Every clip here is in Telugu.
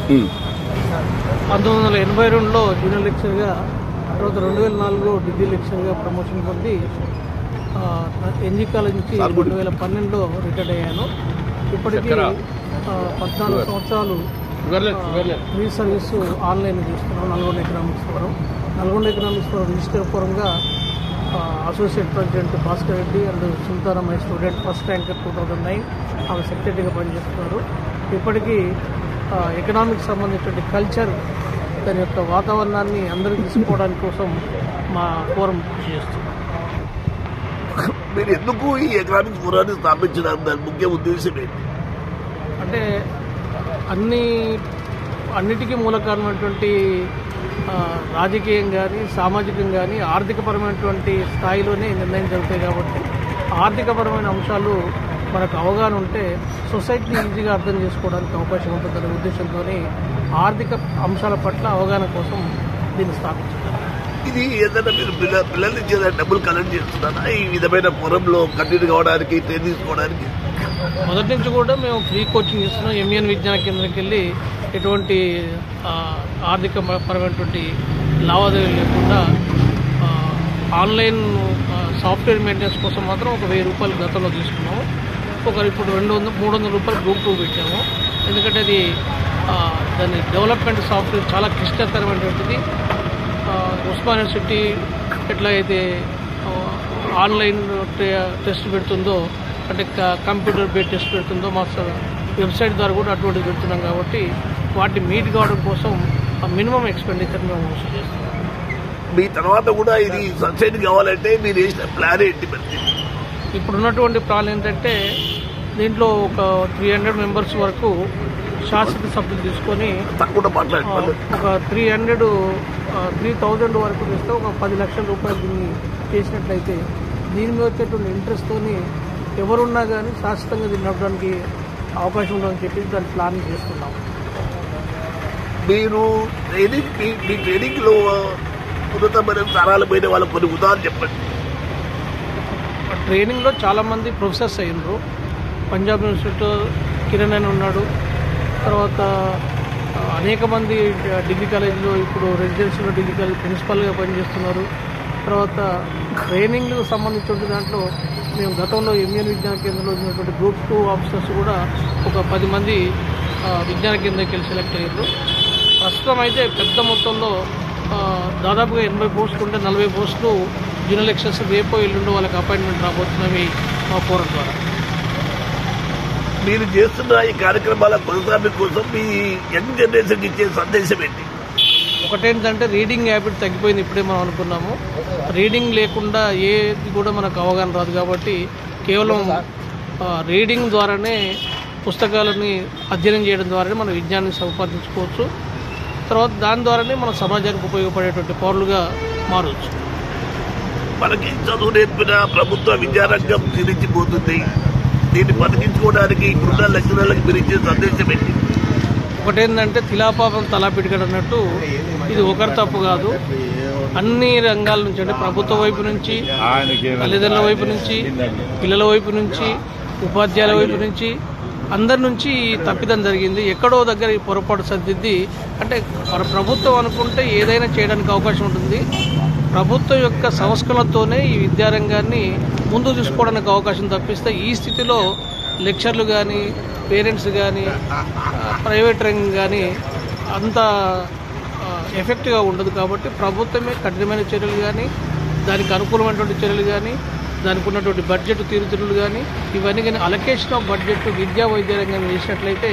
1982లో జూనియర్ లెక్చర్గా, తర్వాత 2004లో డిగ్రీ లెక్చర్గా ప్రమోషన్ పొంది ఎన్జీ కాలేజ్ నుంచి 2012లో రిటైర్డ్ అయ్యాను. ఇప్పటికీ 14 సంవత్సరాలు ఫ్రీ సర్వీసు ఆన్లైన్ చేస్తున్నాం. నల్గొండ ఎకనామిక్స్ ఫోరం, రిజిస్టర్ ఫోరంగా associate president Bhaskar Reddy and Sultana my student first ranker 2009 ఆమె సెక్రటరీగా పనిచేస్తున్నారు. ఇప్పటికీ ఎకనామిక్స్ సంబంధించిన కల్చర్, దాని యొక్క వాతావరణాన్ని అందరికీ తీసుకోవడానికి కోసం మా ఫోరం కృషి చేస్తున్నాం. మీరు ఎందుకు ఈ ఎకనామిక్స్ ఫోరాన్ని స్థాపించడం, దాని ముఖ్య ఉద్దేశం ఏంటి? అంటే అన్నిటికీ మూల కారణమైనటువంటి రాజకీయం కానీ, సామాజికం కానీ, ఆర్థికపరమైనటువంటి స్థాయిలోనే నిర్ణయం జరుగుతాయి. కాబట్టి ఆర్థికపరమైన అంశాలు మనకు అవగాహన ఉంటే సొసైటీని ఈజీగా అర్థం చేసుకోవడానికి అవకాశం ఉంటుందనే ఉద్దేశంతోనే ఆర్థిక అంశాల పట్ల అవగాహన కోసం దీన్ని స్థాపించారు. ఇది ఏదైనా మీరు పిల్లల నుంచి ఏదైనా డబ్బులు కలెక్ట్ చేస్తున్నారా ఈ విధమైన ఫోరంలో కంటిన్యూ కావడానికి, ట్రైన్ తీసుకోవడానికి? మొదటి నుంచి కూడా మేము ఫ్రీ కోచింగ్ ఇస్తున్నాం. ఎంఎన్ విజ్ఞాన కేంద్రంకి వెళ్ళి ఎటువంటి ఆర్థిక పరమైనటువంటి లావాదేవీలు లేకుండా ఆన్లైన్ సాఫ్ట్వేర్ మెయింటెనెన్స్ కోసం మాత్రం ఒక 1000 రూపాయలు గతంలో తీసుకున్నాము. ఇప్పుడు 300 రూపాయలు గ్రూప్ 2 పెట్టాము. ఎందుకంటే అది దాని డెవలప్మెంట్ సాఫ్ట్వేర్ చాలా క్లిష్టతరమైనటువంటిది. ఉస్మాన్ యూనివర్సిటీ ఎట్లా అయితే ఆన్లైన్ టెస్ట్ పెడుతుందో, అంటే కంప్యూటర్ బేస్డ్ టెస్ట్ పెడుతుందో, మా వెబ్సైట్ ద్వారా కూడా అటువంటిది పెడుతున్నాం. కాబట్టి వాటిని మీట్ కావడం కోసం మినిమం ఎక్స్పెండిచర్ మేము వసూలు చేస్తున్నాం. మీ తర్వాత కూడా ఇది సబ్సిడీ కావాలంటే మీరు వేసిన ప్లాన్ ఏంటి? ఇప్పుడున్నటువంటి ప్లాన్ ఏంటంటే దీంట్లో ఒక 300 మెంబర్స్ వరకు శాశ్వత సభ్యులు తీసుకొని ఒక 3,000 వరకు చేస్తే ఒక 10 లక్షల రూపాయలు దీన్ని చేసినట్లయితే దీని మీద వచ్చేటువంటి ఇంట్రెస్ట్తోని ఎవరున్నా కానీ శాశ్వతంగా దీన్ని నడపడానికి అవకాశం ఉందని చెప్పి దాన్ని ప్లాన్ చేస్తున్నాం. మీరు మీ ట్రైనింగ్లో ఉన్నతమైన స్థానాలు పోయిన వాళ్ళకి కొన్ని ఉదాహరణ చెప్పండి. ట్రైనింగ్లో చాలామంది ప్రొఫెసర్స్ అయ్యారు. పంజాబ్ యూనివర్సిటీలో కిరణ్ అని ఉన్నాడు. తర్వాత అనేక మంది డిగ్రీ కాలేజీలో ఇప్పుడు రెసిడెన్షియల్ డిగ్రీ కాలేజ్ ప్రిన్సిపల్గా పనిచేస్తున్నారు. తర్వాత ట్రైనింగ్లకు సంబంధించిన దాంట్లో మేము గతంలో ఎంఎన్ విజ్ఞాన కేంద్రంలో ఉన్నటువంటి గ్రూప్ 2 ఆఫీసర్స్ కూడా ఒక 10 మంది విజ్ఞాన కేంద్రంకి వెళ్ళి సెలెక్ట్ అయ్యారు. ప్రస్తుతం అయితే పెద్ద మొత్తంలో దాదాపుగా 80 పోస్టులు ఉంటే 40 పోస్టులు జూనియర్ లెక్చరర్స్ రేపో ఎల్లుండో వాళ్ళకి అపాయింట్మెంట్ రాబోతున్నవి మా ఫోరం ద్వారా. మీరు చేస్తున్న ఈ కార్యక్రమాల కొనసాగింపు కోసం మీ యంగ్ జనరేషన్కి ఇచ్చే సందేశం ఏంటి? ఒకటేంటంటే రీడింగ్ హ్యాబిట్ తగ్గిపోయింది. ఇప్పుడే మనం అనుకున్నాము, రీడింగ్ లేకుండా ఏది కూడా మనకు అవగాహన రాదు. కాబట్టి కేవలం రీడింగ్ ద్వారానే, పుస్తకాలని అధ్యయనం చేయడం ద్వారానే మన విజ్ఞానాన్ని సంపాదించుకోవచ్చు. తర్వాత దాని ద్వారానే మన సమాజానికి ఉపయోగపడేటువంటి పౌరులుగా మారవచ్చు. మనకి చదువు నేర్పిన ప్రభుత్వ విద్యారంగం క్షీణించిపోతుంది. దీన్ని బతికించుకోవడానికి ఇప్పుడున్న లెక్చరర్లకు మీరు ఇచ్చే సందేశం ఏంటి? ఒకటేంటంటే తిలాపాపం తలాపిడికడు అన్నట్టు ఇది ఒకరి తప్పు కాదు. అన్ని రంగాల నుంచి, అంటే ప్రభుత్వ వైపు నుంచి, తల్లిదండ్రుల వైపు నుంచి, పిల్లల వైపు నుంచి, ఉపాధ్యాయుల వైపు నుంచి, అందరి నుంచి తప్పిదం జరిగింది. ఎక్కడో దగ్గర ఈ పొరపాటు సర్దిద్ది, అంటే ప్రభుత్వం అనుకుంటే ఏదైనా చేయడానికి అవకాశం ఉంటుంది. ప్రభుత్వం యొక్క సంస్కరణతోనే ఈ విద్యారంగాన్ని ముందు తీసుకోవడానికి అవకాశం తప్పిస్తే ఈ స్థితిలో లెక్చర్లు కానీ, పేరెంట్స్ కానీ, ప్రైవేట్ రంగం కానీ అంత ఎఫెక్ట్గా ఉండదు. కాబట్టి ప్రభుత్వమే కఠినమైన చర్యలు కానీ, దానికి అనుకూలమైనటువంటి చర్యలు కానీ, దానికి ఉన్నటువంటి బడ్జెట్ తీరుతెన్నులు కానీ, ఇవన్నీ కానీ అలొకేషన్ ఆఫ్ బడ్జెట్ విద్యా వైద్య రంగం చేసినట్లయితే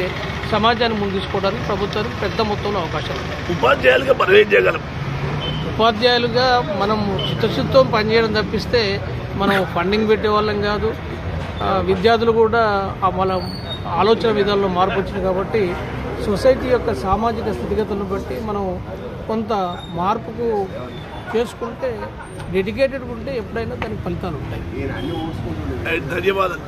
సమాజాన్ని ముందు తీసుకోవడానికి ప్రభుత్వానికి పెద్ద మొత్తంలో అవకాశం ఉంది. ఉపాధ్యాయులుగా మనం ఏం చేయగలం? ఉపాధ్యాయులుగా మనం చిత్తశుద్ధితో పనిచేయడం తప్పిస్తే మనం ఫండింగ్ పెట్టే వాళ్ళం కాదు. విద్యార్థులు కూడా మన ఆలోచన విధానంలో మార్పు వచ్చింది. కాబట్టి సొసైటీ యొక్క సామాజిక స్థితిగతులను బట్టి మనం కొంత మార్పుకు చేసుకుంటే, డెడికేటెడ్ ఉంటే ఎప్పుడైనా దానికి ఫలితాలు ఉంటాయి. ధన్యవాదాలు.